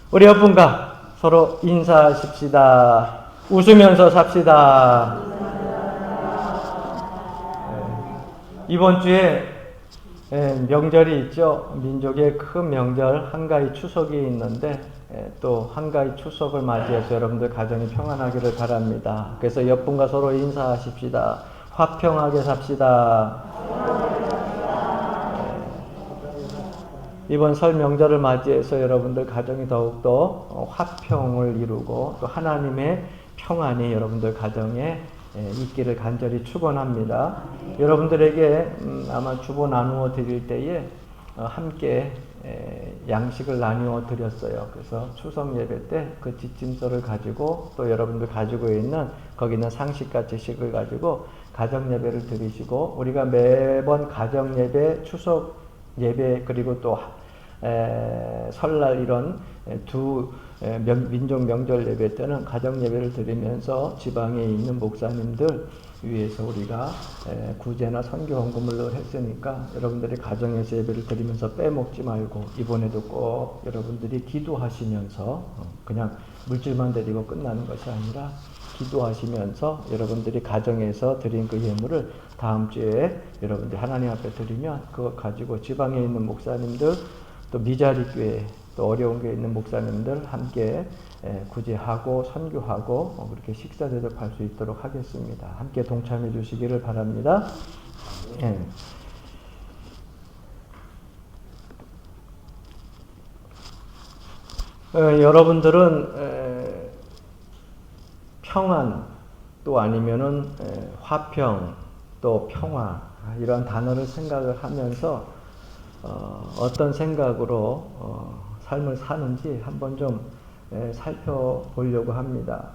우리 옆분과 서로 인사하십시다. 웃으면서 삽시다. 이번 주에 명절이 있죠. 민족의 큰 명절 한가위 추석이 있는데 또 한가위 추석을 맞이해서 여러분들 가정이 평안하기를 바랍니다. 그래서 옆분과 서로 인사하십시다. 화평하게 삽시다. 이번 설 명절을 맞이해서 여러분들 가정이 더욱더 화평을 이루고 또 하나님의 평안이 여러분들 가정에 있기를 간절히 축원합니다. 여러분들에게 아마 주보 나누어 드릴 때에 함께 양식을 나누어 드렸어요. 그래서 추석 예배 때 그 지침서를 가지고 또 여러분들 가지고 있는 거기 있는 상식과 지식을 가지고 가정 예배를 드리시고, 우리가 매번 가정 예배, 추석 예배 그리고 또 설날 이런 두 민족 명절 예배 때는 가정 예배를 드리면서 지방에 있는 목사님들 위해서 우리가 구제나 선교 헌금을 했으니까 여러분들이 가정에서 예배를 드리면서 빼먹지 말고 이번에도 꼭 여러분들이 기도하시면서 그냥 물질만 드리고 끝나는 것이 아니라 기도하시면서 여러분들이 가정에서 드린 그 예물을 다음 주에 여러분들이 하나님 앞에 드리면 그거 가지고 지방에 있는 목사님들 또 미자리 교회 또 어려운 교회에 있는 목사님들 함께 구제하고 선교하고 그렇게 식사 대접할 수 있도록 하겠습니다. 함께 동참해 주시기를 바랍니다. 여러분들은 평안 또 아니면은 화평 또 평화 이런 단어를 생각을 하면서 어떤 생각으로 삶을 사는지 한번 좀 살펴보려고 합니다.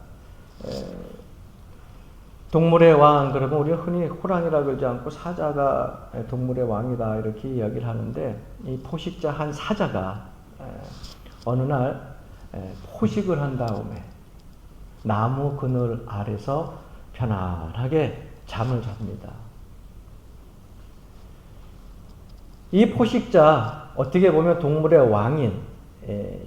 동물의 왕 그러면 우리 흔히 호랑이라 그러지 않고 사자가 동물의 왕이다 이렇게 이야기를 하는데, 이 포식자 한 사자가 어느 날 포식을 한 다음에 나무 그늘 아래서 편안하게 잠을 잡니다. 이 포식자, 어떻게 보면 동물의 왕인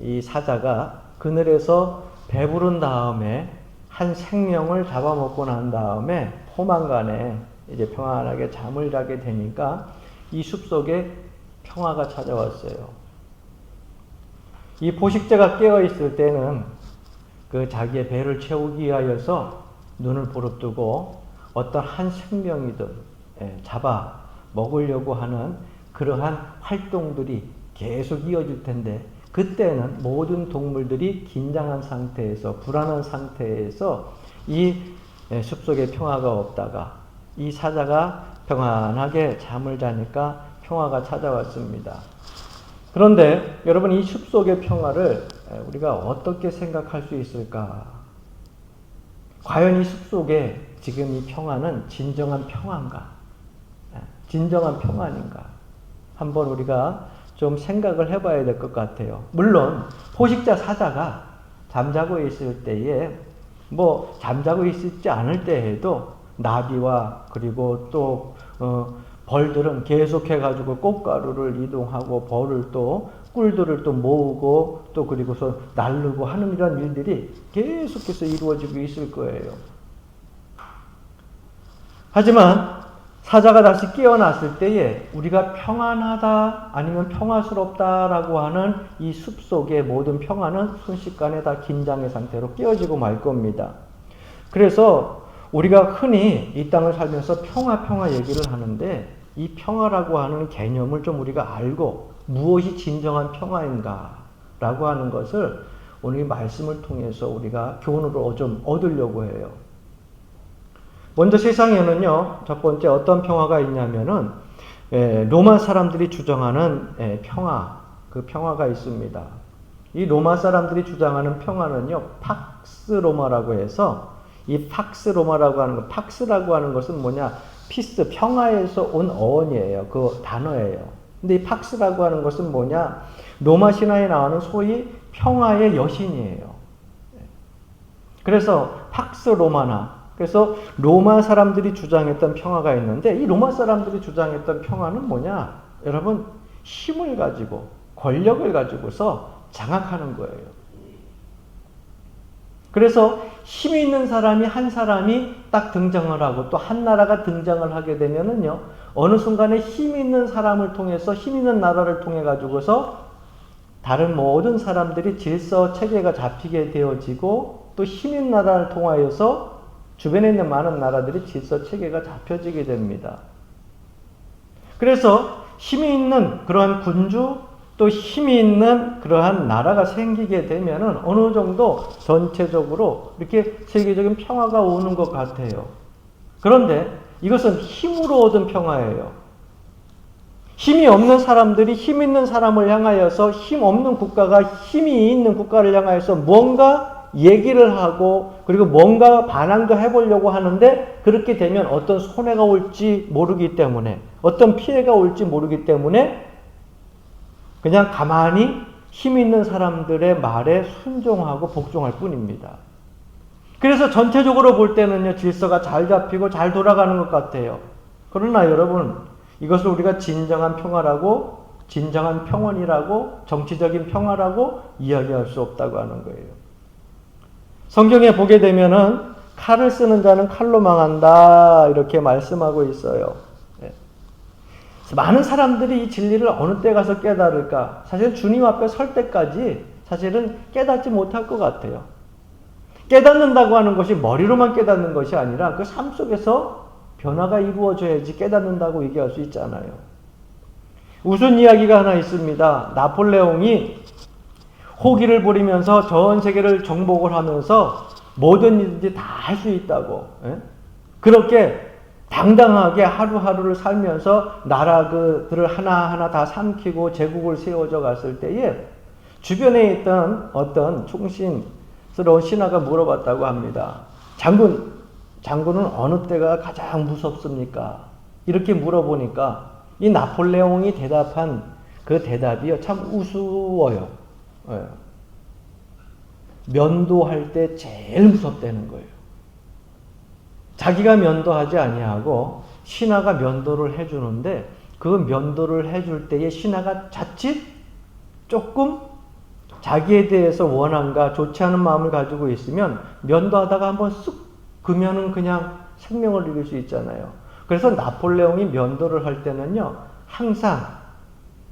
이 사자가 그늘에서 배부른 다음에 한 생명을 잡아먹고 난 다음에 포만간에 이제 평안하게 잠을 자게 되니까 이 숲속에 평화가 찾아왔어요. 이 포식자가 깨어있을 때는 그 자기의 배를 채우기 위하여서 눈을 부릅뜨고 어떤 한 생명이든 잡아 먹으려고 하는 그러한 활동들이 계속 이어질 텐데, 그때는 모든 동물들이 긴장한 상태에서 불안한 상태에서 이 숲속에 평화가 없다가 이 사자가 평안하게 잠을 자니까 평화가 찾아왔습니다. 그런데 여러분, 이 숲속의 평화를 우리가 어떻게 생각할 수 있을까? 과연 이 숲속에 지금 이 평화는 진정한 평화인가? 진정한 평안인가? 한번 우리가 좀 생각을 해봐야 될 것 같아요. 물론 포식자 사자가 잠자고 있을 때에 잠자고 있지 않을 때에도 나비와 그리고 또 벌들은 계속해가지고 꽃가루를 이동하고 벌을 또 꿀들을 또 모으고 또 그리고서 날르고 하는 이런 일들이 계속해서 이루어지고 있을 거예요. 하지만 사자가 다시 깨어났을 때에 우리가 평안하다 아니면 평화스럽다라고 하는 이 숲속의 모든 평화는 순식간에 다 긴장의 상태로 깨어지고 말 겁니다. 그래서 우리가 흔히 이 땅을 살면서 평화 얘기를 하는데, 이 평화라고 하는 개념을 좀 우리가 알고 무엇이 진정한 평화인가 라고 하는 것을 오늘 이 말씀을 통해서 우리가 교훈으로 좀 얻으려고 해요. 먼저 세상에는요, 첫 번째 어떤 평화가 있냐면은 로마 사람들이 주장하는 평화, 그 평화가 있습니다. 이 로마 사람들이 주장하는 평화는요, 팍스 로마라고 해서, 이 팍스 로마라고 하는 것, 팍스라고 하는 것은 뭐냐? 피스, 평화에서 온 어원이에요. 그 단어예요. 근데 이 팍스라고 하는 것은 뭐냐? 로마 신화에 나오는 소위 평화의 여신이에요. 그래서 팍스 로마나, 그래서 로마 사람들이 주장했던 평화가 있는데, 이 로마 사람들이 주장했던 평화는 뭐냐? 여러분, 힘을 가지고 권력을 가지고서 장악하는 거예요. 그래서 힘이 있는 사람이 한 사람이 딱 등장을 하고 또 한 나라가 등장을 하게 되면은요, 어느 순간에 힘 있는 사람을 통해서 힘 있는 나라를 통해 가지고서 다른 모든 사람들이 질서 체계가 잡히게 되어지고 또 힘 있는 나라를 통하여서 주변에 있는 많은 나라들이 질서 체계가 잡혀지게 됩니다. 그래서 힘이 있는 그러한 군주 또 힘이 있는 그러한 나라가 생기게 되면은 어느 정도 전체적으로 이렇게 세계적인 평화가 오는 것 같아요. 그런데 이것은 힘으로 얻은 평화예요. 힘이 없는 사람들이 힘 있는 사람을 향하여서 힘 없는 국가가 힘이 있는 국가를 향하여서 뭔가 얘기를 하고 그리고 뭔가 반항도 해보려고 하는데 그렇게 되면 어떤 손해가 올지 모르기 때문에 어떤 피해가 올지 모르기 때문에 그냥 가만히 힘 있는 사람들의 말에 순종하고 복종할 뿐입니다. 그래서 전체적으로 볼 때는요, 질서가 잘 잡히고 잘 돌아가는 것 같아요. 그러나 여러분, 이것을 우리가 진정한 평화라고, 진정한 평온이라고, 정치적인 평화라고 이야기할 수 없다고 하는 거예요. 성경에 보게 되면은 칼을 쓰는 자는 칼로 망한다 이렇게 말씀하고 있어요. 많은 사람들이 이 진리를 어느 때 가서 깨달을까? 사실 주님 앞에 설 때까지 사실은 깨닫지 못할 것 같아요. 깨닫는다고 하는 것이 머리로만 깨닫는 것이 아니라 그 삶 속에서 변화가 이루어져야지 깨닫는다고 얘기할 수 있잖아요. 웃은 이야기가 하나 있습니다. 나폴레옹이 호기를 부리면서 전 세계를 정복을 하면서 모든 일들이 다 할 수 있다고. 그렇게 당당하게 하루하루를 살면서 나라들을 하나하나 다 삼키고 제국을 세워져 갔을 때에 주변에 있던 어떤 충신스러운 신하가 물어봤다고 합니다. 장군은 어느 때가 가장 무섭습니까? 이렇게 물어보니까 이 나폴레옹이 대답한 그 대답이요, 참 우스워요. 면도할 때 제일 무섭다는 거예요. 자기가 면도하지 아니하고 신하가 면도를 해주는데 그 면도를 해줄 때에 신하가 자칫 조금 자기에 대해서 원한과 좋지 않은 마음을 가지고 있으면 면도하다가 한번 쓱 그면은 그냥 생명을 잃을 수 있잖아요. 그래서 나폴레옹이 면도를 할 때는요, 항상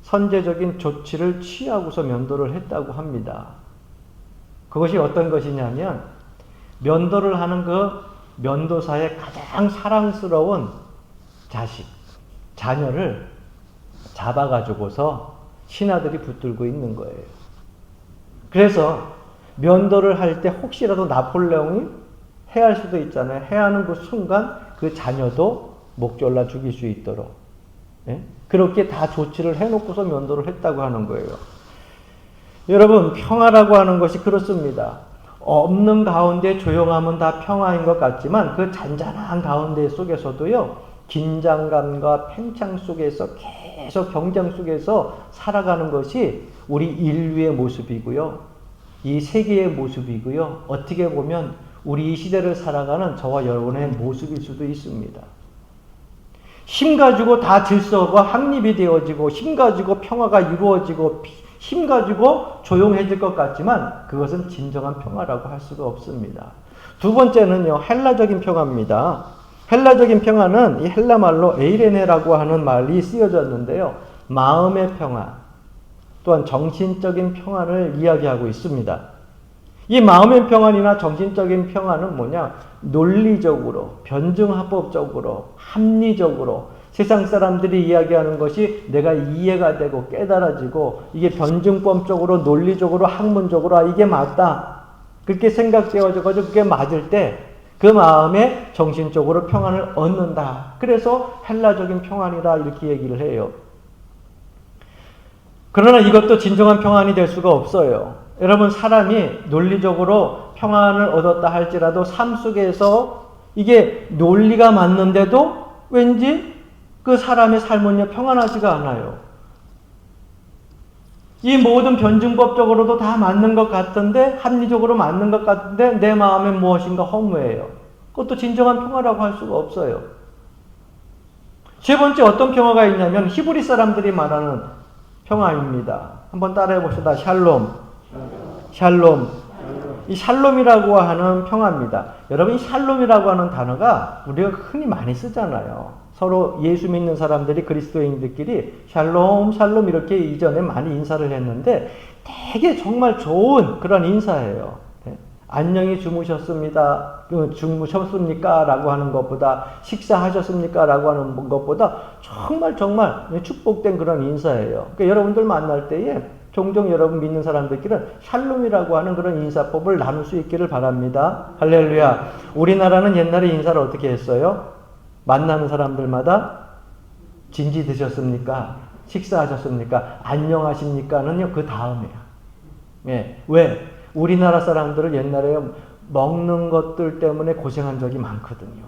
선제적인 조치를 취하고서 면도를 했다고 합니다. 그것이 어떤 것이냐면 면도를 하는 그 면도사의 가장 사랑스러운 자녀를 잡아가지고서 신하들이 붙들고 있는 거예요. 그래서 면도를 할 때 혹시라도 나폴레옹이 해할 수도 있잖아요. 해하는 그 순간 그 자녀도 목 졸라 죽일 수 있도록. 그렇게 다 조치를 해놓고서 면도를 했다고 하는 거예요. 여러분, 평화라고 하는 것이 그렇습니다. 없는 가운데 조용함은 다 평화인 것 같지만 그 잔잔한 가운데 속에서도요, 긴장감과 팽창 속에서 계속 경쟁 속에서 살아가는 것이 우리 인류의 모습이고요. 이 세계의 모습이고요. 어떻게 보면 우리 이 시대를 살아가는 저와 여러분의 모습일 수도 있습니다. 힘 가지고 다 질서가 확립이 되어지고 힘 가지고 평화가 이루어지고 힘 가지고 조용해질 것 같지만 그것은 진정한 평화라고 할 수가 없습니다. 두 번째는요, 헬라적인 평화입니다. 헬라적인 평화는 이 헬라 말로 에이레네라고 하는 말이 쓰여졌는데요. 마음의 평화, 또한 정신적인 평화를 이야기하고 있습니다. 이 마음의 평안이나 정신적인 평화는 뭐냐? 논리적으로, 변증합법적으로, 합리적으로 세상 사람들이 이야기하는 것이 내가 이해가 되고 깨달아지고 이게 변증법적으로, 논리적으로, 학문적으로 이게 맞다. 그렇게 생각되어져가지고 그게 맞을 때 그 마음에 정신적으로 평안을 얻는다. 그래서 헬라적인 평안이다 이렇게 얘기를 해요. 그러나 이것도 진정한 평안이 될 수가 없어요. 여러분, 사람이 논리적으로 평안을 얻었다 할지라도 삶 속에서 이게 논리가 맞는데도 왠지 그 사람의 삶은요, 평안하지가 않아요. 이 모든 변증법적으로도 다 맞는 것 같은데, 합리적으로 맞는 것 같은데 내 마음에 무엇인가 허무해요. 그것도 진정한 평화라고 할 수가 없어요. 세 번째 어떤 평화가 있냐면 히브리 사람들이 말하는 평화입니다. 한번 따라해 봅시다. 샬롬. 샬롬. 이 샬롬이라고 하는 평화입니다. 여러분, 이 샬롬이라고 하는 단어가 우리가 흔히 많이 쓰잖아요. 서로 예수 믿는 사람들이 그리스도인들끼리 샬롬, 샬롬 이렇게 이전에 많이 인사를 했는데 되게 정말 좋은 그런 인사예요. 안녕히 주무셨습니다. 주무셨습니까? 라고 하는 것보다 식사하셨습니까? 라고 하는 것보다 정말 축복된 그런 인사예요. 그러니까 여러분들 만날 때에 종종 여러분 믿는 사람들끼리는 샬롬이라고 하는 그런 인사법을 나눌 수 있기를 바랍니다. 할렐루야. 우리나라는 옛날에 인사를 어떻게 했어요? 만나는 사람들마다 진지 드셨습니까? 식사하셨습니까? 안녕하십니까는요, 그 다음이에요. 예. 왜? 우리나라 사람들은 옛날에 먹는 것들 때문에 고생한 적이 많거든요.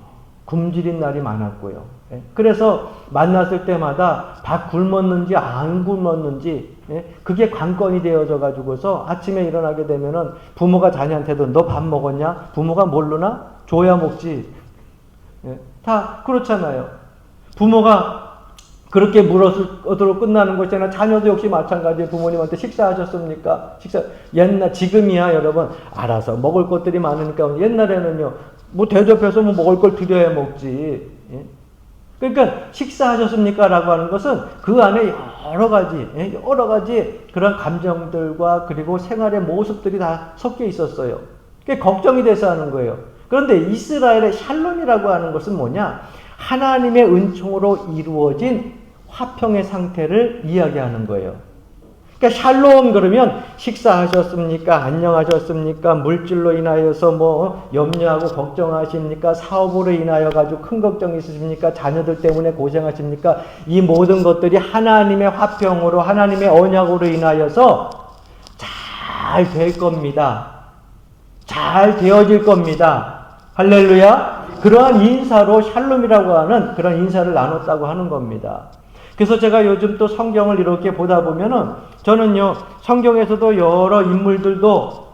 굶주린 날이 많았고요. 예? 그래서 만났을 때마다 밥 굶었는지 안 굶었는지, 예? 그게 관건이 되어져 가지고서 아침에 일어나게 되면은 부모가 자녀한테도 너 밥 먹었냐? 부모가 모르나? 줘야 먹지. 예? 다 그렇잖아요. 부모가 그렇게 물어서도록 끝나는 것이나 자녀도 역시 마찬가지예요. 부모님한테 식사하셨습니까? 옛날, 지금이야 여러분, 알아서 먹을 것들이 많으니까. 옛날에는요, 뭐 대접해서 뭐 먹을 걸 드려야 먹지. 예? 그러니까 식사하셨습니까? 라고 하는 것은 그 안에 여러 가지 그런 감정들과 그리고 생활의 모습들이 다 섞여 있었어요. 그게 걱정이 돼서 하는 거예요. 그런데 이스라엘의 샬롬이라고 하는 것은 뭐냐? 하나님의 은총으로 이루어진 화평의 상태를 이야기하는 거예요. 그러니까 샬롬 그러면 식사하셨습니까? 안녕하셨습니까? 물질로 인하여서 뭐 염려하고 걱정하십니까? 사업으로 인하여 가지고 큰 걱정이 있으십니까? 자녀들 때문에 고생하십니까? 이 모든 것들이 하나님의 화평으로, 하나님의 언약으로 인하여서 잘 될 겁니다. 잘 되어질 겁니다. 할렐루야. 그러한 인사로 샬롬이라고 하는 그런 인사를 나눴다고 하는 겁니다. 그래서 제가 요즘 또 성경을 이렇게 보다 보면은 저는요, 성경에서도 여러 인물들도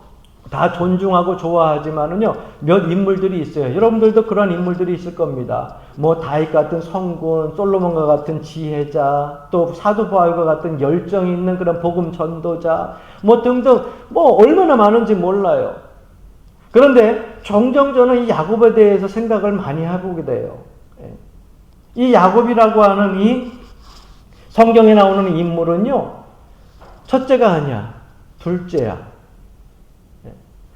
다 존중하고 좋아하지만은요, 몇 인물들이 있어요. 여러분들도 그런 인물들이 있을 겁니다. 뭐 다윗 같은 성군, 솔로몬과 같은 지혜자, 또 사도 바울과 같은 열정이 있는 그런 복음 전도자, 뭐 등등, 뭐 얼마나 많은지 몰라요. 그런데 종종 저는 이 야곱에 대해서 생각을 많이 해보게 돼요. 이 야곱이라고 하는 이 성경에 나오는 인물은요, 첫째가 아니야, 둘째야.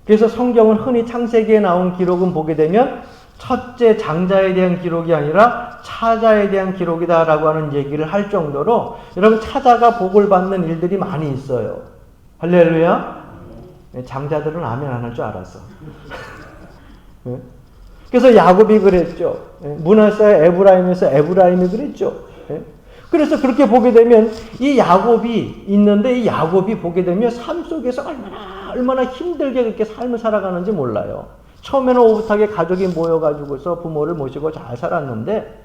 그래서 성경은 흔히 창세기에 나온 기록은 보게 되면 첫째 장자에 대한 기록이 아니라 차자에 대한 기록이다라고 하는 얘기를 할 정도로 여러분 차자가 복을 받는 일들이 많이 있어요. 할렐루야. 장자들은 아멘 안 할 줄 알았어. 그래서 야곱이 그랬죠. 므낫세 에브라임에서 에브라임이 그랬죠. 그래서 그렇게 보게 되면 이 야곱이 있는데 이 야곱이 보게 되면 삶 속에서 얼마나 힘들게 그렇게 삶을 살아가는지 몰라요. 처음에는 오붓하게 가족이 모여가지고서 부모를 모시고 잘 살았는데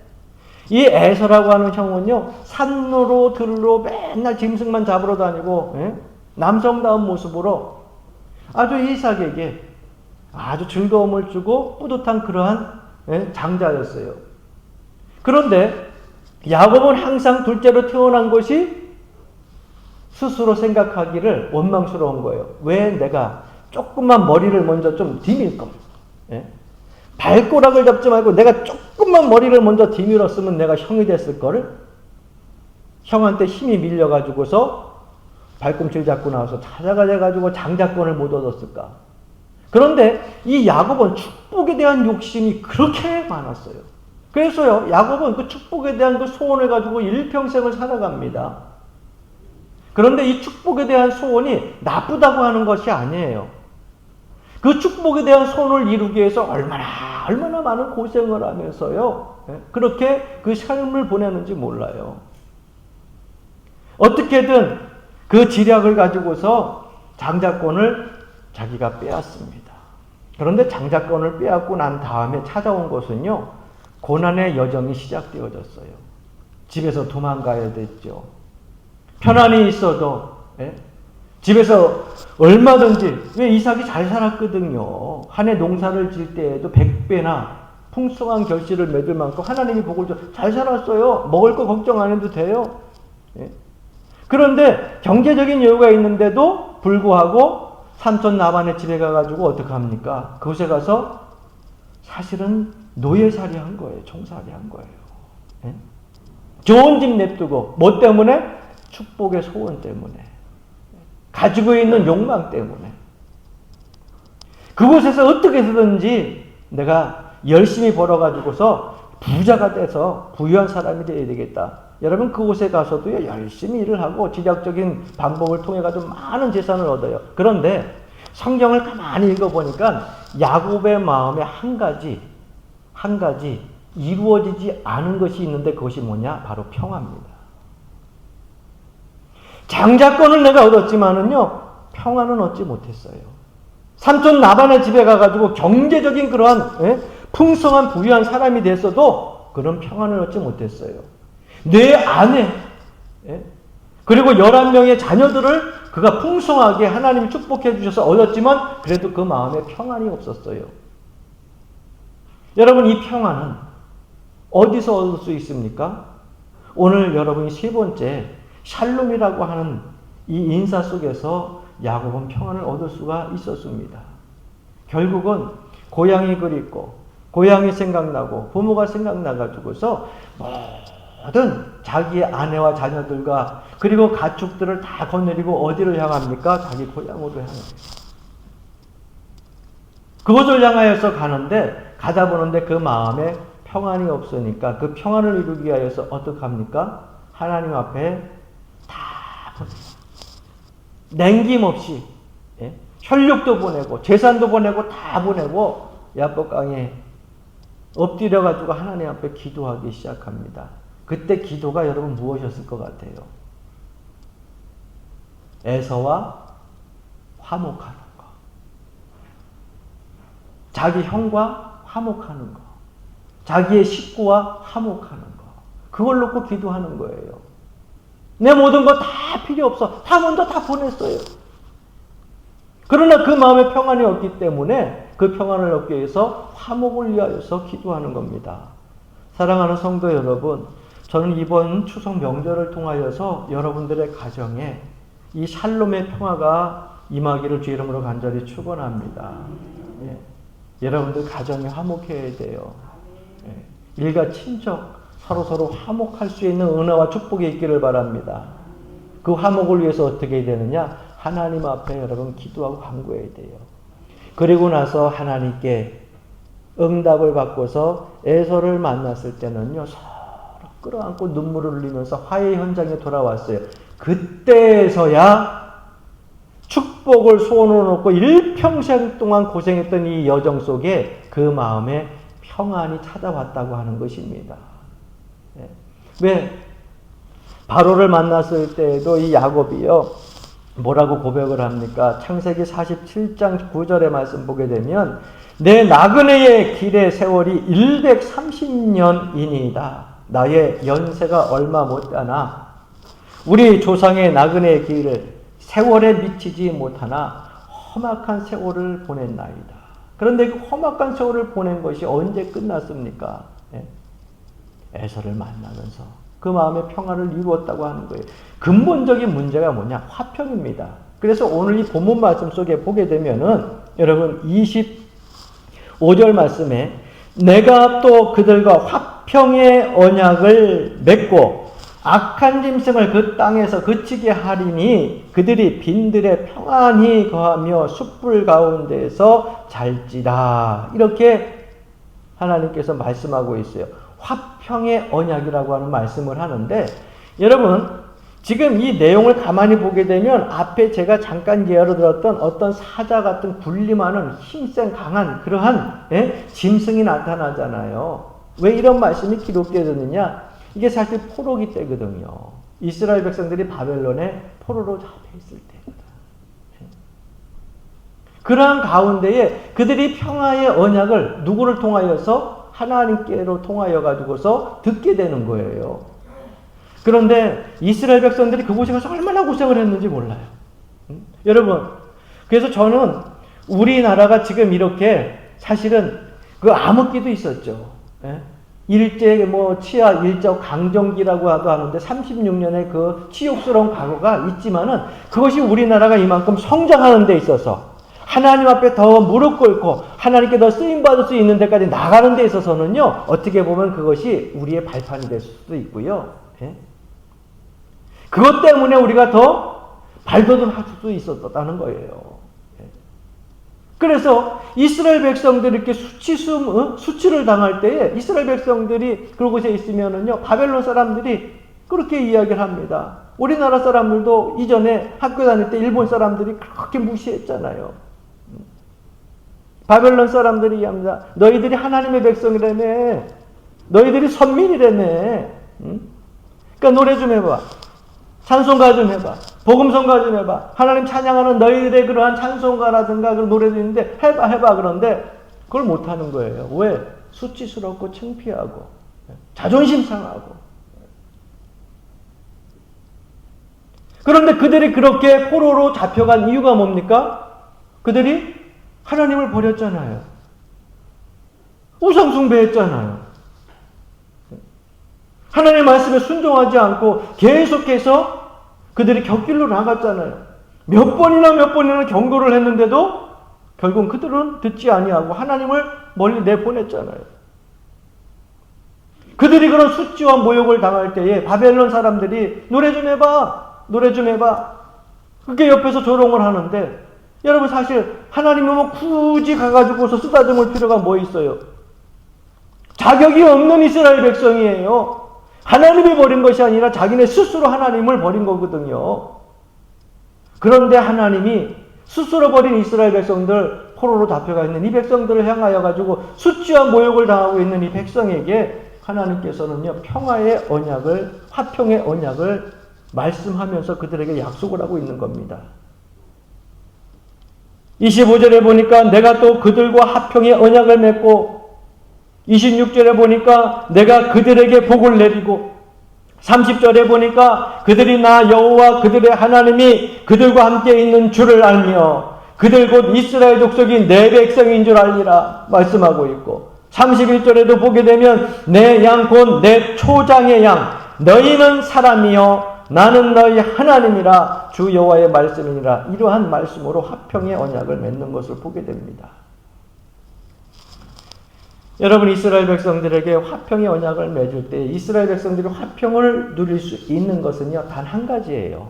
이 에서라고 하는 형은요, 산으로 들로 맨날 짐승만 잡으러 다니고 남성다운 모습으로 아주 이삭에게 아주 즐거움을 주고 뿌듯한 그러한 장자였어요. 그런데 야곱은 항상 둘째로 태어난 것이 스스로 생각하기를 원망스러운 거예요. 왜 내가 조금만 머리를 먼저 좀 디밀 겁니다. 발꼬락을 잡지 말고 내가 조금만 머리를 먼저 디밀었으면 내가 형이 됐을 거를 형한테 힘이 밀려가지고서 발꿈치를 잡고 나와서 찾아가 돼가지고 장자권을 못 얻었을까. 그런데 이 야곱은 축복에 대한 욕심이 그렇게 많았어요. 그래서요, 야곱은 그 축복에 대한 그 소원을 가지고 일평생을 살아갑니다. 그런데 이 축복에 대한 소원이 나쁘다고 하는 것이 아니에요. 그 축복에 대한 소원을 이루기 위해서 얼마나 많은 고생을 하면서요, 그렇게 그 삶을 보내는지 몰라요. 어떻게든 그 지략을 가지고서 장자권을 자기가 빼앗습니다. 그런데 장자권을 빼앗고 난 다음에 찾아온 것은요, 고난의 여정이 시작되어졌어요. 집에서 도망가야 됐죠. 편안히 있어도 집에서 얼마든지, 왜 이삭이 잘 살았거든요. 한 해 농사를 질 때에도 100배나 풍성한 결실을 맺을 만큼 하나님이 복을 줘. 잘 살았어요. 먹을 거 걱정 안 해도 돼요. 그런데 경제적인 여유가 있는데도 불구하고 삼촌 나반의 집에 가가지고 어떻게 합니까? 그곳에 가서 사실은 노예살이 한 거예요. 종살이 한 거예요. 예? 좋은 집 냅두고 뭐 때문에? 축복의 소원 때문에. 가지고 있는 욕망 때문에. 그곳에서 어떻게 해서든지 내가 열심히 벌어가지고서 부자가 돼서 부유한 사람이 되어야 되겠다. 여러분 그곳에 가서도요 열심히 일을 하고 지적적인 방법을 통해 가지고 많은 재산을 얻어요. 그런데 성경을 가만히 읽어보니까 야곱의 마음에 한 가지 이루어지지 않은 것이 있는데 그것이 뭐냐? 바로 평화입니다. 장자권을 내가 얻었지만은요 평화는 얻지 못했어요. 삼촌 나반의 집에 가가지고 경제적인 그러한 풍성한 부유한 사람이 됐어도 그런 평안을 얻지 못했어요. 내 아내 그리고 11명의 자녀들을 그가 풍성하게 하나님이 축복해 주셔서 얻었지만 그래도 그 마음에 평안이 없었어요. 여러분 이 평안은 어디서 얻을 수 있습니까? 오늘 여러분이 세 번째 샬롬이라고 하는 이 인사 속에서 야곱은 평안을 얻을 수가 있었습니다. 결국은 고향이 그립고 고향이 생각나고 부모가 생각나가지고서 모든 자기의 아내와 자녀들과 그리고 가축들을 다 거느리고 어디를 향합니까? 자기 고향으로 향해요. 그곳을 향하여서 가는데 가다 보는데 그 마음에 평안이 없으니까 그 평안을 이루기 위하여서 어떻게 합니까? 하나님 앞에 다 보내요. 냉김없이 혈육도 보내고 재산도 보내고 다 보내고 야복강에 엎드려가지고 하나님 앞에 기도하기 시작합니다. 그때 기도가 여러분 무엇이었을 것 같아요? 에서와 화목하는 거. 자기 형과 화목하는 거. 자기의 식구와 화목하는 거. 그걸 놓고 기도하는 거예요. 내 모든 거 다 필요 없어. 다 먼저 다 보냈어요. 그러나 그 마음에 평안이 없기 때문에 그 평안을 얻기 위해서 화목을 위하여서 기도하는 겁니다. 사랑하는 성도 여러분, 저는 이번 추석 명절을 통하여서 여러분들의 가정에 이 샬롬의 평화가 임하기를 주 이름으로 간절히 축원합니다. 예. 여러분들 가정이 화목해야 돼요. 예. 일가 친척 서로 화목할 수 있는 은혜와 축복이 있기를 바랍니다. 그 화목을 위해서 어떻게 해야 되느냐? 하나님 앞에 여러분 기도하고 간구해야 돼요. 그리고 나서 하나님께 응답을 받고서 에서를 만났을 때는요 서로 끌어안고 눈물을 흘리면서 화해 현장에 돌아왔어요. 그때서야 축복을 소원으로 놓고 일평생 동안 고생했던 이 여정 속에 그 마음에 평안이 찾아왔다고 하는 것입니다. 왜? 바로를 만났을 때에도 이 야곱이요 뭐라고 고백을 합니까? 창세기 47장 9절의 말씀 보게 되면 내 나그네의 길의 세월이 130년이니이다. 나의 연세가 얼마 못하나 우리 조상의 나그네의 길을 세월에 미치지 못하나 험악한 세월을 보냈나이다. 그런데 그 험악한 세월을 보낸 것이 언제 끝났습니까? 에서를 만나면서 그 마음의 평화를 이루었다고 하는 거예요. 근본적인 문제가 뭐냐? 화평입니다. 그래서 오늘 이 본문 말씀 속에 보게 되면은 여러분 25절 말씀에 내가 또 그들과 화평의 언약을 맺고 악한 짐승을 그 땅에서 그치게 하리니 그들이 빈들에 평안히 거하며 숯불 가운데에서 잘지라. 이렇게 하나님께서 말씀하고 있어요. 화평의 언약이라고 하는 말씀을 하는데 여러분 지금 이 내용을 가만히 보게 되면 앞에 제가 잠깐 예로 들었던 어떤 사자 같은 군림하는 힘센 강한 그러한 짐승이 나타나잖아요. 왜 이런 말씀이 기록되느냐? 이게 사실 포로기 때거든요. 이스라엘 백성들이 바벨론에 포로로 잡혀있을 때거든. 그러한 가운데에 그들이 평화의 언약을 누구를 통하여서? 하나님께로 통하여 가지고서 듣게 되는 거예요. 그런데 이스라엘 백성들이 그곳에 가서 얼마나 고생을 했는지 몰라요. 여러분, 그래서 저는 우리나라가 지금 이렇게 사실은 그 암흑기도 있었죠. 일제 치하 일제 강점기라고 하는데 36년의 그 치욕스러운 과거가 있지만은 그것이 우리나라가 이만큼 성장하는 데 있어서 하나님 앞에 더 무릎 꿇고 하나님께 더 쓰임받을 수 있는 데까지 나가는 데 있어서는요, 어떻게 보면 그것이 우리의 발판이 될 수도 있고요. 예? 그것 때문에 우리가 더 발돋움할 수도 있었다는 거예요. 예? 그래서 이스라엘 백성들이 이렇게 수치를 당할 때에 이스라엘 백성들이 그곳에 있으면은요, 바벨론 사람들이 그렇게 이야기를 합니다. 우리나라 사람들도 이전에 학교 다닐 때 일본 사람들이 그렇게 무시했잖아요. 바벨론 사람들이 이야기합니다. 너희들이 하나님의 백성이라며. 너희들이 선민이라며. 그러니까 노래 좀 해봐. 찬송가 좀 해봐. 복음성가 좀 해봐. 하나님 찬양하는 너희들의 그러한 찬송가라든가 그런 노래도 있는데 해봐. 그런데 그걸 못하는 거예요. 왜? 수치스럽고 창피하고 자존심 상하고. 그런데 그들이 그렇게 포로로 잡혀간 이유가 뭡니까? 그들이 하나님을 버렸잖아요. 우상 숭배했잖아요. 하나님의 말씀에 순종하지 않고 계속해서 그들이 곁길로 나갔잖아요. 몇 번이나 경고를 했는데도 결국 그들은 듣지 아니하고 하나님을 멀리 내보냈잖아요. 그들이 그런 수치와 모욕을 당할 때에 바벨론 사람들이 노래 좀 해봐. 그게 옆에서 조롱을 하는데, 여러분 사실 하나님은 뭐 굳이 가가지고서 쓰다듬을 필요가 뭐 있어요? 자격이 없는 이스라엘 백성이에요. 하나님이 버린 것이 아니라 자기네 스스로 하나님을 버린 거거든요. 그런데 하나님이 스스로 버린 이스라엘 백성들, 포로로 잡혀가 있는 이 백성들을 향하여 가지고 수치와 모욕을 당하고 있는 이 백성에게 하나님께서는요, 평화의 언약을, 화평의 언약을 말씀하면서 그들에게 약속을 하고 있는 겁니다. 25절에 보니까 내가 또 그들과 화평의 언약을 맺고, 26절에 보니까 내가 그들에게 복을 내리고, 30절에 보니까 그들이 나 여호와 그들의 하나님이 그들과 함께 있는 줄을 알며 그들 곧 이스라엘 족속이 내 백성인 줄 알리라 말씀하고 있고, 31절에도 보게 되면 내 양 곧 내 초장의 양 너희는 사람이여 나는 너희 하나님이라 주 여호와의 말씀이니라. 이러한 말씀으로 화평의 언약을 맺는 것을 보게 됩니다. 여러분, 이스라엘 백성들에게 화평의 언약을 맺을 때 이스라엘 백성들이 화평을 누릴 수 있는 것은요, 단 한 가지예요.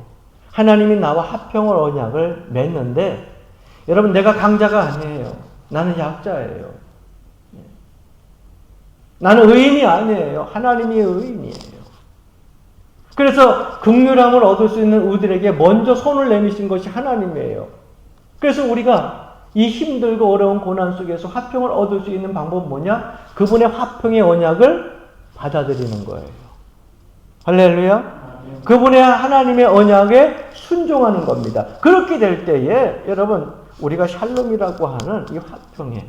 하나님이 나와 화평을 언약을 맺는데, 여러분, 내가 강자가 아니에요. 나는 약자예요. 나는 의인이 아니에요. 하나님이 의인이에요. 그래서 긍휼함을 얻을 수 있는 우리들에게 먼저 손을 내미신 것이 하나님이에요. 그래서 우리가 이 힘들고 어려운 고난 속에서 화평을 얻을 수 있는 방법은 뭐냐? 그분의 화평의 언약을 받아들이는 거예요. 할렐루야. 그분의 하나님의 언약에 순종하는 겁니다. 그렇게 될 때에 여러분, 우리가 샬롬이라고 하는 이 화평의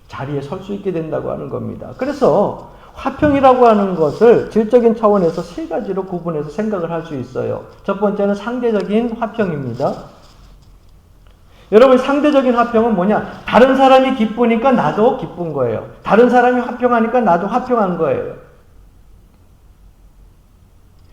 자리에 설 수 있게 된다고 하는 겁니다. 그래서 화평이라고 하는 것을 질적인 차원에서 세 가지로 구분해서 생각을 할 수 있어요. 첫 번째는 상대적인 화평입니다. 여러분, 상대적인 화평은 뭐냐? 다른 사람이 기쁘니까 나도 기쁜 거예요. 다른 사람이 화평하니까 나도 화평한 거예요.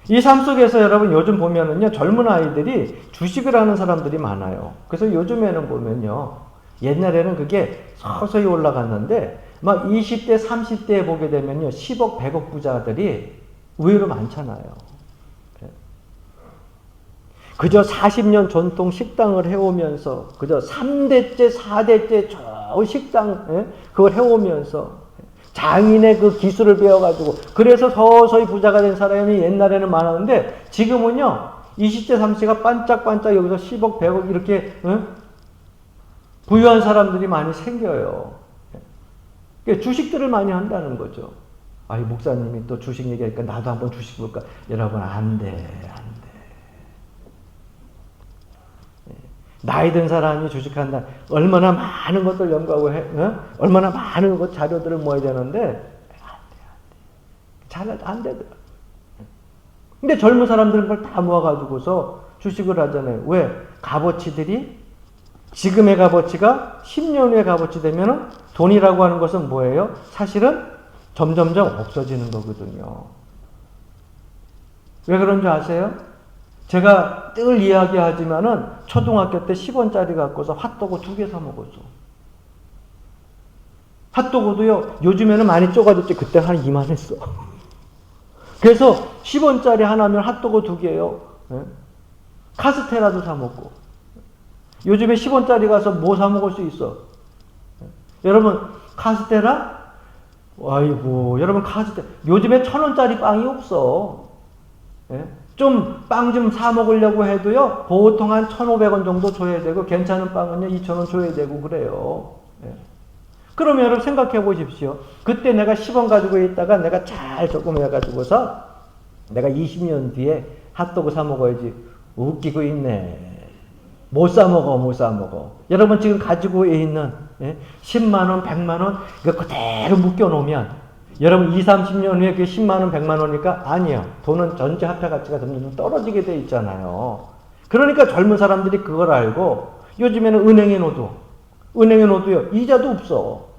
이 삶 속에서 여러분, 요즘 보면은요, 젊은 아이들이 주식을 하는 사람들이 많아요. 그래서 요즘에는 보면요, 옛날에는 그게 서서히 올라갔는데 막 20대, 30대에 보게 되면요, 10억, 100억 부자들이 의외로 많잖아요. 그저 40년 전통 식당을 해오면서, 그저 3대째, 4대째 저 식당, 그걸 해오면서, 장인의 그 기술을 배워가지고, 그래서 서서히 부자가 된 사람이 옛날에는 많았는데, 지금은요, 20대, 30대가 반짝반짝 여기서 10억, 100억 이렇게, 부유한 사람들이 많이 생겨요. 주식들을 많이 한다는 거죠. 아이, 목사님이 또 주식 얘기하니까 나도 한번 주식 볼까? 여러분, 안 돼. 나이 든 사람이 주식한다. 얼마나 많은 것들 연구하고 얼마나 많은 것 자료들을 모아야 되는데 잘 안 되더라. 근데 젊은 사람들은 그걸 다 모아가지고서 주식을 하잖아요. 왜? 값어치들이 지금의 값어치가 10년 후의 값어치 되면은 돈이라고 하는 것은 뭐예요? 사실은 점점점 없어지는 거거든요. 왜 그런 줄 아세요? 제가 늘 이야기하지만은 초등학교 때 10원짜리 갖고서 핫도그 2개 사 먹었어. 핫도그도요, 요즘에는 많이 좁아졌지, 그때 한 이만했어. 그래서 10원짜리 하나면 핫도그 2개요. 예? 카스테라도 사 먹고. 요즘에 10원짜리 가서 뭐 사 먹을 수 있어? 예? 여러분, 카스테라? 아이고, 여러분 카스테라. 요즘에 1,000원짜리 빵이 없어. 예? 좀 빵 좀 사 먹으려고 해도요, 보통 한 1,500원 정도 줘야 되고, 괜찮은 빵은요, 2,000원 줘야 되고 그래요. 예. 그러면 여러분 생각해 보십시오. 그때 내가 10원 가지고 있다가 내가 잘 조금 해가지고서 내가 20년 뒤에 핫도그 사 먹어야지. 웃기고 있네. 못 사 먹어, 못 사 먹어. 여러분 지금 가지고 있는 10만 원, 100만 원 이거 그대로 묶여 놓으면 여러분 20, 30년 후에 그 10만 원, 100만 원이니까 아니요. 돈은 전체 화폐 가치가 점점 떨어지게 돼 있잖아요. 그러니까 젊은 사람들이 그걸 알고 요즘에는 은행에 넣어도요. 이자도 없어.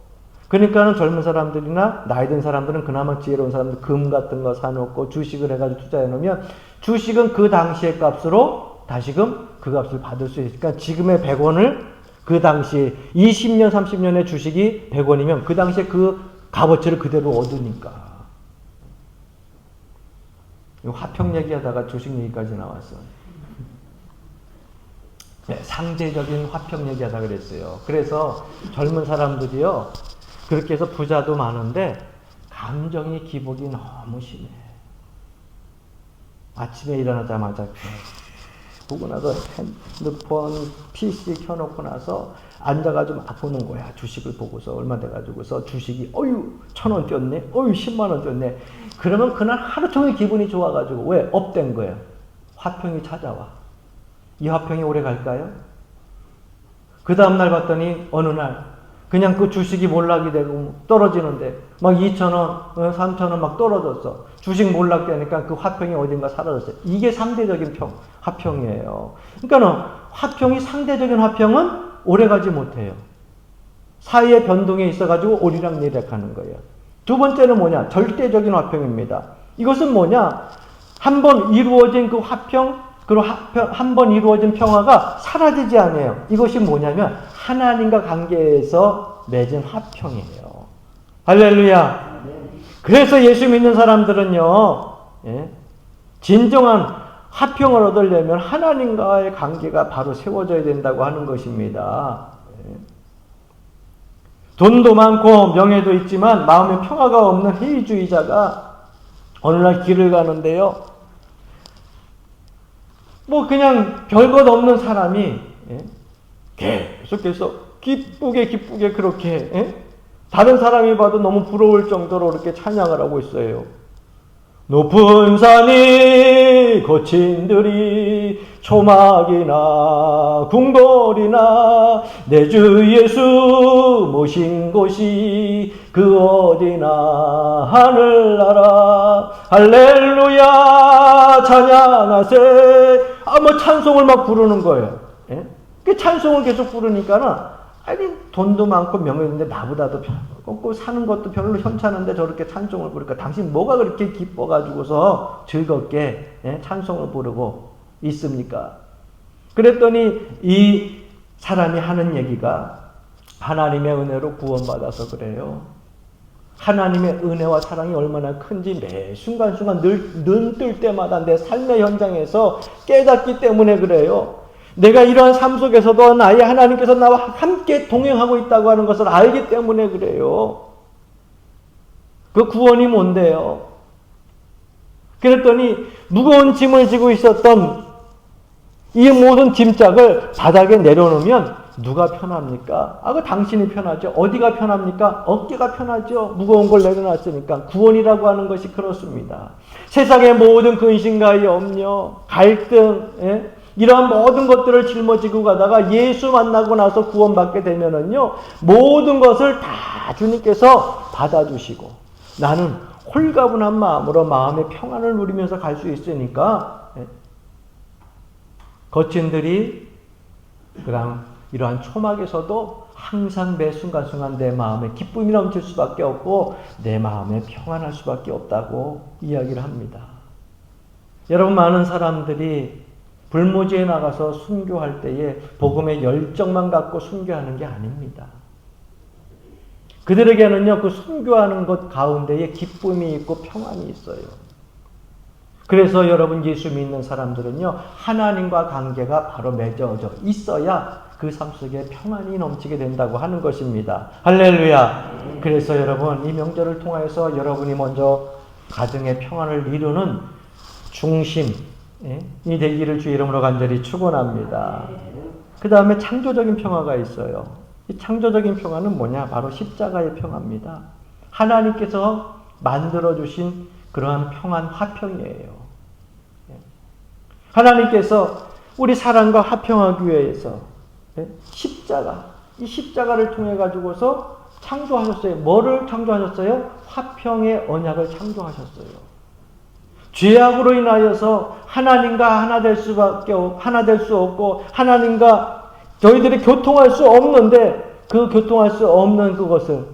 그러니까는 젊은 사람들이나 나이 든 사람들은 그나마 지혜로운 사람들 금 같은 거 사놓고 주식을 해가지고 투자해 놓으면 주식은 그 당시의 값으로 다시금 그 값을 받을 수 있으니까 지금의 100원을 그 당시 20년, 30년의 주식이 100원이면 그 당시에 그 값어치를 그대로 얻으니까. 화평 얘기하다가 주식 얘기까지 나왔어. 네, 상대적인 화평 얘기하다 그랬어요. 그래서 젊은 사람들이요. 그렇게 해서 부자도 많은데 감정의 기복이 너무 심해. 아침에 일어나자마자 보고 나서 핸드폰, PC 켜놓고 나서 앉아가지고 막 보는 거야. 주식을 보고서 얼마 돼가지고서 주식이 1,000원 뛰었네. 10만 원 뛰었네. 그러면 그날 하루 종일 기분이 좋아가지고 왜? 업된 거예요. 화평이 찾아와. 이 화평이 오래 갈까요? 그 다음날 봤더니 어느 날 그냥 그 주식이 몰락이 되고 떨어지는데 막 2,000원, 3,000원 막 떨어졌어. 주식 몰락되니까 그 화평이 어딘가 사라졌어요. 이게 상대적인 화평이에요. 그러니까 화평이 상대적인 화평은 오래가지 못해요. 사이의 변동에 있어가지고 오리락내리락하는 거예요. 두 번째는 뭐냐? 절대적인 화평입니다. 이것은 뭐냐? 한번 이루어진 그 화평, 그리고 한 번 이루어진 평화가 사라지지 않아요. 이것이 뭐냐면 하나님과 관계에서 맺은 화평이에요. 할렐루야. 그래서 예수 믿는 사람들은요, 진정한 화평을 얻으려면 하나님과의 관계가 바로 세워져야 된다고 하는 것입니다. 돈도 많고 명예도 있지만 마음에 평화가 없는 회의주의자가 어느 날 길을 가는데요, 뭐 그냥 별것 없는 사람이 계속해서 기쁘게 그렇게 다른 사람이 봐도 너무 부러울 정도로 그렇게 찬양을 하고 있어요. 높은 산이 거친 들이 초막이나 궁궐이나 내 주 예수 모신 곳이 그 어디나 하늘나라 할렐루야 찬양하세. 뭐 찬송을 막 부르는 거예요. 그 찬송을 계속 부르니까는 아니 돈도 많고 명예인데 나보다도 별거 사는 것도 별로 현찮은데 저렇게 찬송을 부르니까 당신 뭐가 그렇게 기뻐가지고서 즐겁게 찬송을 부르고 있습니까? 그랬더니 이 사람이 하는 얘기가 하나님의 은혜로 구원받아서 그래요. 하나님의 은혜와 사랑이 얼마나 큰지 매 순간순간 눈 뜰 때마다 내 삶의 현장에서 깨닫기 때문에 그래요. 내가 이러한 삶 속에서도 나의 하나님께서 나와 함께 동행하고 있다고 하는 것을 알기 때문에 그래요. 그 구원이 뭔데요? 그랬더니 무거운 짐을 지고 있었던 이 모든 짐짝을 바닥에 내려놓으면 누가 편합니까? 그 당신이 편하죠. 어디가 편합니까? 어깨가 편하죠. 무거운 걸 내려놨으니까. 구원이라고 하는 것이 그렇습니다. 세상의 모든 근심과 염려, 갈등, 이러한 모든 것들을 짊어지고 가다가 예수 만나고 나서 구원받게 되면은요, 모든 것을 다 주님께서 받아주시고 나는 홀가분한 마음으로 마음의 평안을 누리면서 갈 수 있으니까 거친들이 그냥 이러한 초막에서도 항상 매 순간순간 내 마음에 기쁨이 넘칠 수밖에 없고 내 마음에 평안할 수밖에 없다고 이야기를 합니다. 여러분 많은 사람들이 불모지에 나가서 순교할 때에 복음의 열정만 갖고 순교하는 게 아닙니다. 그들에게는요, 그 순교하는 것 가운데에 기쁨이 있고 평안이 있어요. 그래서 여러분 예수 믿는 사람들은요, 하나님과 관계가 바로 맺어져 있어야 그 삶 속에 평안이 넘치게 된다고 하는 것입니다. 할렐루야! 그래서 여러분, 이 명절을 통하여서 여러분이 먼저 가정의 평안을 이루는 중심이 되기를 주 이름으로 간절히 축원합니다. 그 다음에 창조적인 평화가 있어요. 이 창조적인 평화는 뭐냐? 바로 십자가의 평화입니다. 하나님께서 만들어주신 그러한 평안 화평이에요. 하나님께서 우리 사람과 화평하기 위해서 이 십자가를 통해 가지고서 창조하셨어요. 뭐를 창조하셨어요? 화평의 언약을 창조하셨어요. 죄악으로 인하여서 하나님과 하나 될 수 없고 하나님과 저희들이 교통할 수 없는데 그 교통할 수 없는 그것을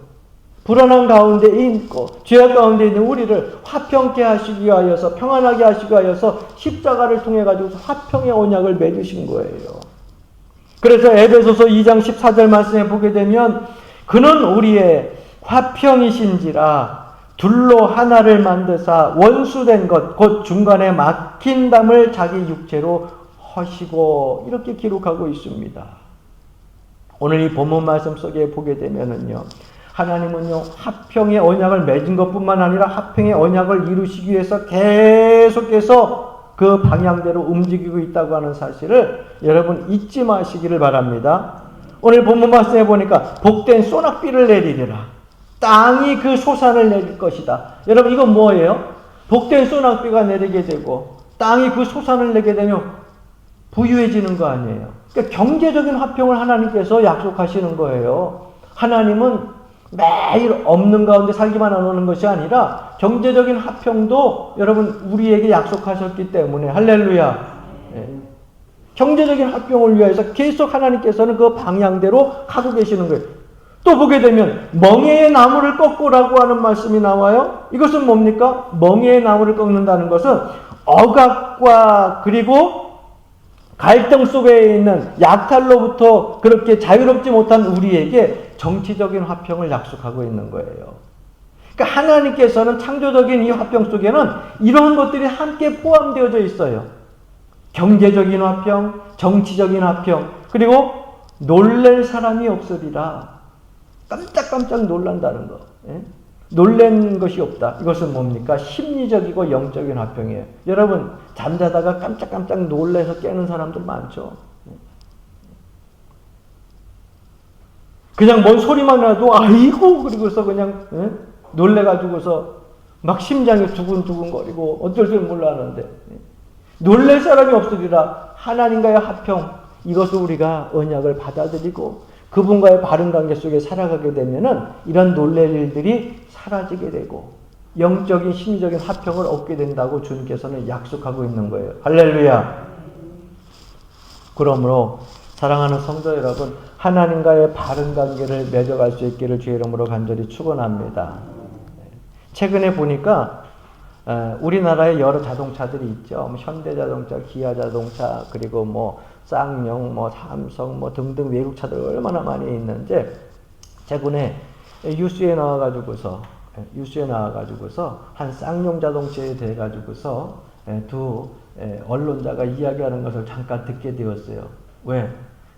불안한 가운데 있고 죄악 가운데 있는 우리를 화평케 하시기 위하여서 평안하게 하시기 위하여서 십자가를 통해 가지고 화평의 언약을 맺으신 거예요. 그래서 에베소서 2장 14절 말씀에 보게 되면 그는 우리의 화평이신지라 둘로 하나를 만드사 원수된 것 곧 중간에 막힌 담을 자기 육체로 허시고 이렇게 기록하고 있습니다. 오늘 이 본문 말씀 속에 보게 되면은요, 하나님은요 화평의 언약을 맺은 것뿐만 아니라 화평의 언약을 이루시기 위해서 계속해서 그 방향대로 움직이고 있다고 하는 사실을 여러분 잊지 마시기를 바랍니다. 오늘 본문 말씀에 보니까 복된 소낙비를 내리리라. 땅이 그 소산을 내릴 것이다. 여러분 이건 뭐예요? 복된 소낙비가 내리게 되고 땅이 그 소산을 내게 되면 부유해지는 거 아니에요. 그러니까 경제적인 화평을 하나님께서 약속하시는 거예요. 하나님은 매일 없는 가운데 살기만 하는 것이 아니라 경제적인 화평도 여러분 우리에게 약속하셨기 때문에 할렐루야. 경제적인 화평을 위해서 계속 하나님께서는 그 방향대로 가고 계시는 거예요. 또 보게 되면 멍에의 나무를 꺾으라고 하는 말씀이 나와요. 이것은 뭡니까? 멍에의 나무를 꺾는다는 것은 억압과 그리고 갈등 속에 있는 약탈로부터 그렇게 자유롭지 못한 우리에게 정치적인 화평을 약속하고 있는 거예요. 그러니까 하나님께서는 창조적인 이 화평 속에는 이러한 것들이 함께 포함되어져 있어요. 경제적인 화평, 정치적인 화평, 그리고 놀랄 사람이 없으리라. 깜짝깜짝 놀란다는 거. 놀란 것이 없다. 이것은 뭡니까? 심리적이고 영적인 화평이에요. 여러분 잠자다가 깜짝깜짝 놀라서 깨는 사람들 많죠. 그냥 뭔 소리만 나도 아이고 그러고서 그냥 놀래가지고서 막 심장이 두근두근거리고 어쩔 줄 몰라 하는데 놀랄 사람이 없으리라. 하나님과의 화평, 이것을 우리가 언약을 받아들이고 그분과의 바른 관계 속에 살아가게 되면은 이런 놀랄 일들이 사라지게 되고 영적인 심리적인 화평을 얻게 된다고 주님께서는 약속하고 있는 거예요. 할렐루야. 그러므로 사랑하는 성도 여러분, 하나님과의 바른 관계를 맺어갈 수 있기를 주의 이름으로 간절히 축원합니다. 최근에 보니까 우리나라에 여러 자동차들이 있죠. 현대자동차, 기아자동차, 그리고 뭐 쌍용, 뭐 삼성, 뭐 등등 외국 차들 얼마나 많이 있는지 최근에 뉴스에 나와가지고서 한 쌍용 자동차에 대해 가지고서 두 언론자가 이야기하는 것을 잠깐 듣게 되었어요. 왜?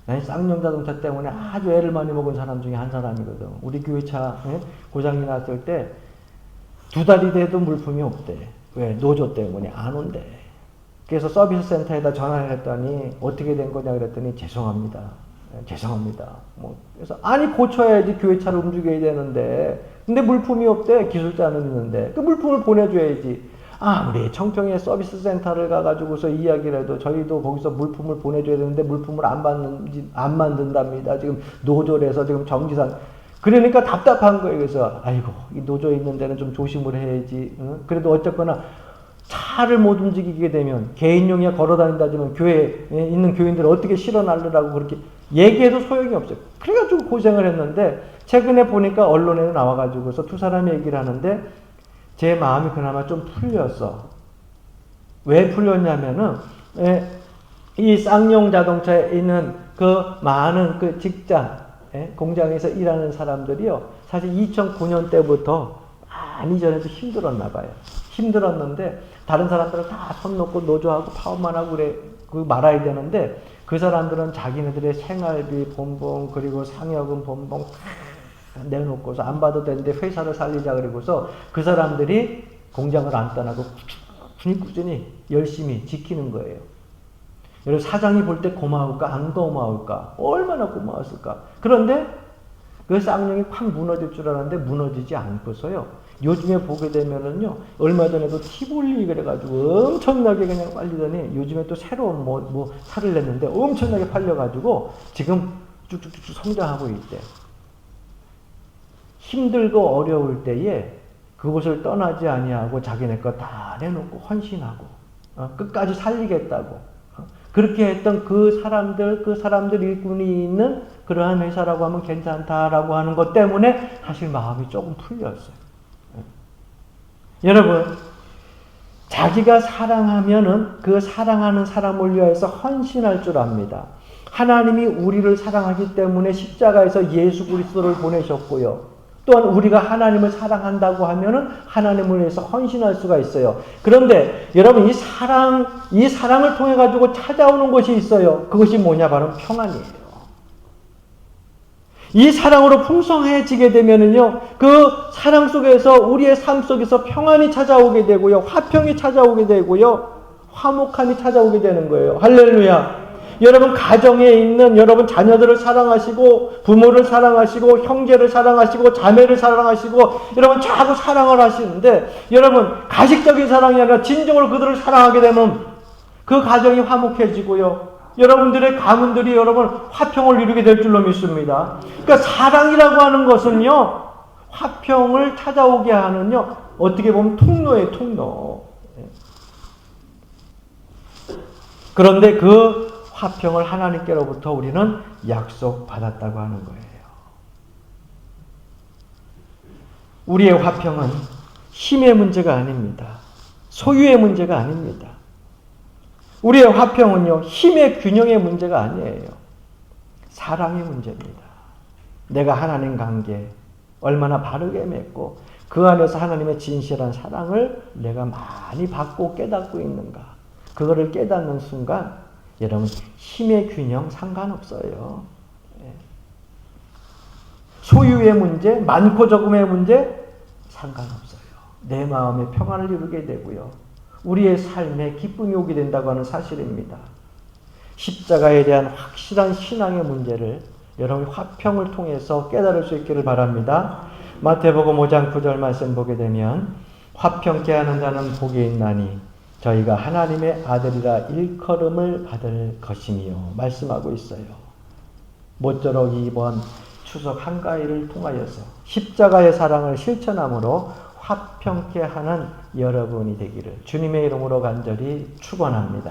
난 쌍용 자동차 때문에 아주 애를 많이 먹은 사람 중에 한 사람이거든. 우리 교회 차 고장이 났을 때 2달이 돼도 물품이 없대. 왜? 노조 때문에 안 온대. 그래서 서비스 센터에다 전화를 했더니 어떻게 된 거냐 그랬더니 죄송합니다. 뭐 그래서 아니 고쳐야지 교회 차를 움직여야 되는데 근데 물품이 없대. 기술자는 있는데 그 물품을 보내줘야지. 우리 청평에 서비스 센터를 가가지고서 이야기를 해도 저희도 거기서 물품을 보내줘야 되는데 물품을 안 만든답니다. 지금 노조에서 지금 정지상. 그러니까 답답한 거예요. 그래서 아이고 이 노조에 있는 데는 좀 조심을 해야지. 그래도 어쨌거나 차를 못 움직이게 되면 개인용이야 걸어다닌다지만 교회에 있는 교인들을 어떻게 실어날르라고 그렇게 얘기해도 소용이 없어요. 그래가지고 고생을 했는데 최근에 보니까 언론에 나와가지고서 두 사람이 얘기를 하는데 제 마음이 그나마 좀 풀렸어. 왜 풀렸냐면은 이 쌍용 자동차에 있는 그 많은 그 직장, 공장에서 일하는 사람들이요, 사실 2009년 때부터 많이 전에도 힘들었나 봐요. 힘들었는데 다른 사람들은 다 손 놓고 노조하고 파업만 하고 그래 그 말아야 되는데, 그 사람들은 자기네들의 생활비 본봉 그리고 상여금 본봉 다 내놓고서 안 봐도 되는데 회사를 살리자 그러고서 그 사람들이 공장을 안 떠나고 꾸준히 열심히 지키는 거예요. 여러분, 사장이 볼 때 고마울까 안 고마울까? 얼마나 고마웠을까? 그런데 그 쌍용이 확 무너질 줄 알았는데 무너지지 않고서요, 요즘에 보게 되면은요, 얼마 전에도 티볼리 그래가지고 엄청나게 그냥 팔리더니 요즘에 또 새로운 뭐 살을 냈는데 엄청나게 팔려가지고 지금 쭉쭉쭉 성장하고 있대. 힘들고 어려울 때에 그곳을 떠나지 아니하고 자기네 거 다 내놓고 헌신하고 끝까지 살리겠다고 그렇게 했던 그 사람들 일꾼이 있는 그러한 회사라고 하면 괜찮다라고 하는 것 때문에 사실 마음이 조금 풀렸어요. 여러분, 자기가 사랑하면은 그 사랑하는 사람을 위해서 헌신할 줄 압니다. 하나님이 우리를 사랑하기 때문에 십자가에서 예수 그리스도를 보내셨고요. 또한 우리가 하나님을 사랑한다고 하면은 하나님을 위해서 헌신할 수가 있어요. 그런데 여러분, 이 사랑을 통해 가지고 찾아오는 것이 있어요. 그것이 뭐냐? 바로 평안이에요. 이 사랑으로 풍성해지게 되면은요, 그 사랑 속에서 우리의 삶 속에서 평안이 찾아오게 되고요, 화평이 찾아오게 되고요, 화목함이 찾아오게 되는 거예요. 할렐루야. 여러분, 가정에 있는 여러분 자녀들을 사랑하시고 부모를 사랑하시고 형제를 사랑하시고 자매를 사랑하시고 여러분 자꾸 사랑을 하시는데, 여러분 가식적인 사랑이 아니라 진정으로 그들을 사랑하게 되면 그 가정이 화목해지고요, 여러분들의 가문들이 여러분 화평을 이루게 될 줄로 믿습니다. 그러니까 사랑이라고 하는 것은요, 화평을 찾아오게 하는요, 어떻게 보면 통로예요, 통로. 그런데 그 화평을 하나님께로부터 우리는 약속받았다고 하는 거예요. 우리의 화평은 힘의 문제가 아닙니다. 소유의 문제가 아닙니다. 우리의 화평은요, 힘의 균형의 문제가 아니에요. 사랑의 문제입니다. 내가 하나님 관계 얼마나 바르게 맺고 그 안에서 하나님의 진실한 사랑을 내가 많이 받고 깨닫고 있는가, 그거를 깨닫는 순간 여러분, 힘의 균형 상관없어요. 소유의 문제, 많고 적음의 문제 상관없어요. 내 마음의 평안을 이루게 되고요, 우리의 삶에 기쁨이 오게 된다고 하는 사실입니다. 십자가에 대한 확실한 신앙의 문제를 여러분 화평을 통해서 깨달을 수 있기를 바랍니다. 마태복음 5장 9절 말씀 보게 되면, 화평케 하는 자는 복이 있나니 저희가 하나님의 아들이라 일컬음을 받을 것이며 말씀하고 있어요. 모쪼록 이번 추석 한가위를 통하여서 십자가의 사랑을 실천함으로 화평케 하는 여러분이 되기를 주님의 이름으로 간절히 축원합니다.